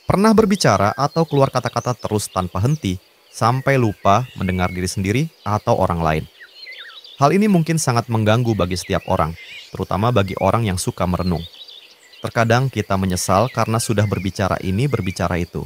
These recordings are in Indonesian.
Pernah berbicara atau keluar kata-kata terus tanpa henti, sampai lupa mendengar diri sendiri atau orang lain. Hal ini mungkin sangat mengganggu bagi setiap orang, terutama bagi orang yang suka merenung. Terkadang kita menyesal karena sudah berbicara ini, berbicara itu.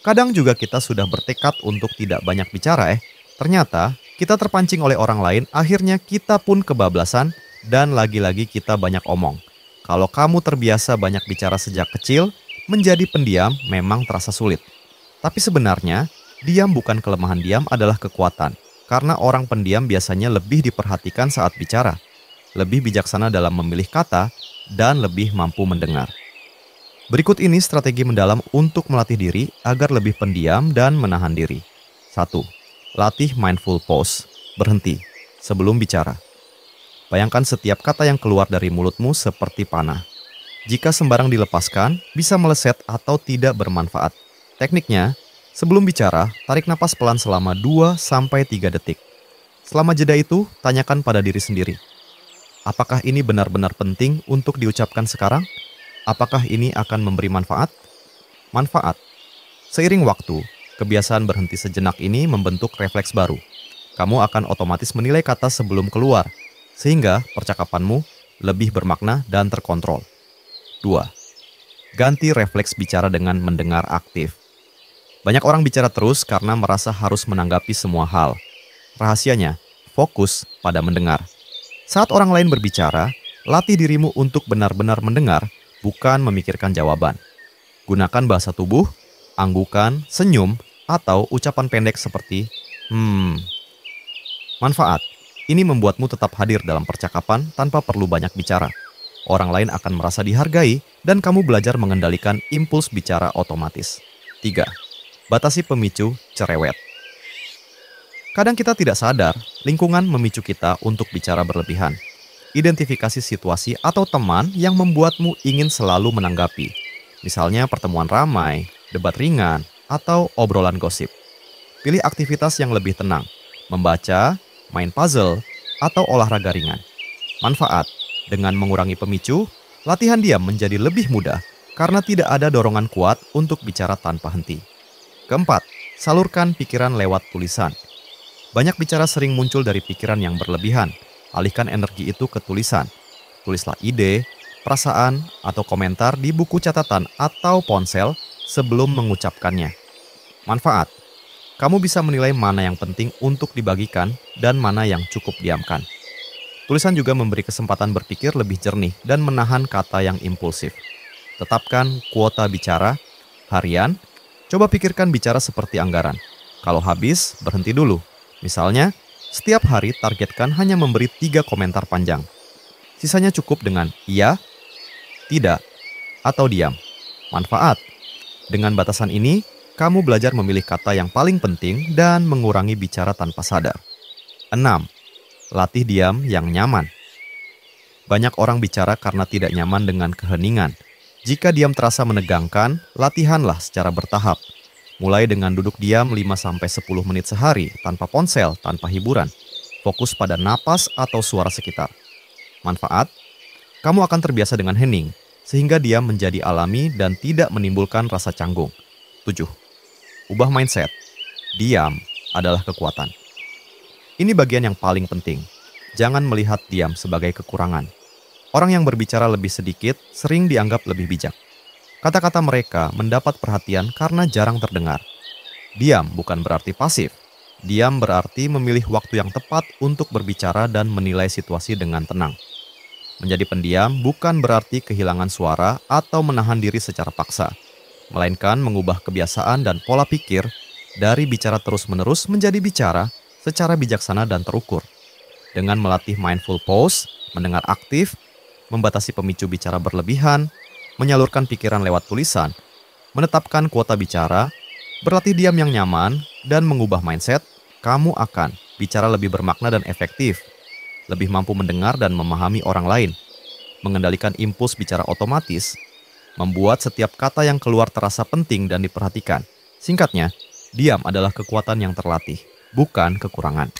Kadang juga kita sudah bertekad untuk tidak banyak bicara, ternyata kita terpancing oleh orang lain, akhirnya kita pun kebablasan dan lagi-lagi kita banyak omong. Kalau kamu terbiasa banyak bicara sejak kecil, menjadi pendiam memang terasa sulit. Tapi sebenarnya, diam bukan kelemahan, diam adalah kekuatan. Karena orang pendiam biasanya lebih diperhatikan saat bicara, lebih bijaksana dalam memilih kata, dan lebih mampu mendengar. Berikut ini strategi mendalam untuk melatih diri agar lebih pendiam dan menahan diri. 1. Latih mindful pause, berhenti sebelum bicara. Bayangkan setiap kata yang keluar dari mulutmu seperti panah. Jika sembarang dilepaskan, bisa meleset atau tidak bermanfaat. Tekniknya, sebelum bicara, tarik napas pelan selama 2-3 detik. Selama jeda itu, tanyakan pada diri sendiri. Apakah ini benar-benar penting untuk diucapkan sekarang? Apakah ini akan memberi manfaat? Manfaat. Seiring waktu, kebiasaan berhenti sejenak ini membentuk refleks baru. Kamu akan otomatis menilai kata sebelum keluar, sehingga percakapanmu lebih bermakna dan terkontrol. 2. Ganti refleks bicara dengan mendengar aktif. Banyak orang bicara terus karena merasa harus menanggapi semua hal. Rahasianya, fokus pada mendengar. Saat orang lain berbicara, latih dirimu untuk benar-benar mendengar, bukan memikirkan jawaban. Gunakan bahasa tubuh, anggukan, senyum, atau ucapan pendek seperti Manfaat. Ini membuatmu tetap hadir dalam percakapan tanpa perlu banyak bicara. Orang lain akan merasa dihargai dan kamu belajar mengendalikan impuls bicara otomatis. 3. Batasi pemicu cerewet. Kadang kita tidak sadar, lingkungan memicu kita untuk bicara berlebihan. Identifikasi situasi atau teman yang membuatmu ingin selalu menanggapi. Misalnya pertemuan ramai, debat ringan, atau obrolan gosip. Pilih aktivitas yang lebih tenang, membaca, main puzzle, atau olahraga ringan. Manfaat, dengan mengurangi pemicu, latihan diam menjadi lebih mudah karena tidak ada dorongan kuat untuk bicara tanpa henti. Keempat, salurkan pikiran lewat tulisan. Banyak bicara sering muncul dari pikiran yang berlebihan. Alihkan energi itu ke tulisan. Tulislah ide, perasaan, atau komentar di buku catatan atau ponsel sebelum mengucapkannya. Manfaat. Kamu bisa menilai mana yang penting untuk dibagikan dan mana yang cukup diamkan. Tulisan juga memberi kesempatan berpikir lebih jernih dan menahan kata yang impulsif. Tetapkan kuota bicara harian. Coba pikirkan bicara seperti anggaran. Kalau habis, berhenti dulu. Misalnya, setiap hari targetkan hanya memberi 3 komentar panjang. Sisanya cukup dengan iya, tidak, atau diam. Manfaat. Dengan batasan ini, kamu belajar memilih kata yang paling penting dan mengurangi bicara tanpa sadar. 6. Latih diam yang nyaman. Banyak orang bicara karena tidak nyaman dengan keheningan. Jika diam terasa menegangkan, latihanlah secara bertahap. Mulai dengan duduk diam 5-10 menit sehari, tanpa ponsel, tanpa hiburan. Fokus pada napas atau suara sekitar. Manfaat, kamu akan terbiasa dengan hening, sehingga diam menjadi alami dan tidak menimbulkan rasa canggung. 7. Ubah mindset. Diam adalah kekuatan. Ini bagian yang paling penting. Jangan melihat diam sebagai kekurangan. Orang yang berbicara lebih sedikit sering dianggap lebih bijak. Kata-kata mereka mendapat perhatian karena jarang terdengar. Diam bukan berarti pasif. Diam berarti memilih waktu yang tepat untuk berbicara dan menilai situasi dengan tenang. Menjadi pendiam bukan berarti kehilangan suara atau menahan diri secara paksa, melainkan mengubah kebiasaan dan pola pikir dari bicara terus-menerus menjadi bicara secara bijaksana dan terukur. Dengan melatih mindful pause, mendengar aktif, membatasi pemicu bicara berlebihan, menyalurkan pikiran lewat tulisan, menetapkan kuota bicara, berlatih diam yang nyaman, dan mengubah mindset, kamu akan bicara lebih bermakna dan efektif, lebih mampu mendengar dan memahami orang lain, mengendalikan impuls bicara otomatis, membuat setiap kata yang keluar terasa penting dan diperhatikan. Singkatnya, diam adalah kekuatan yang terlatih, bukan kekurangan.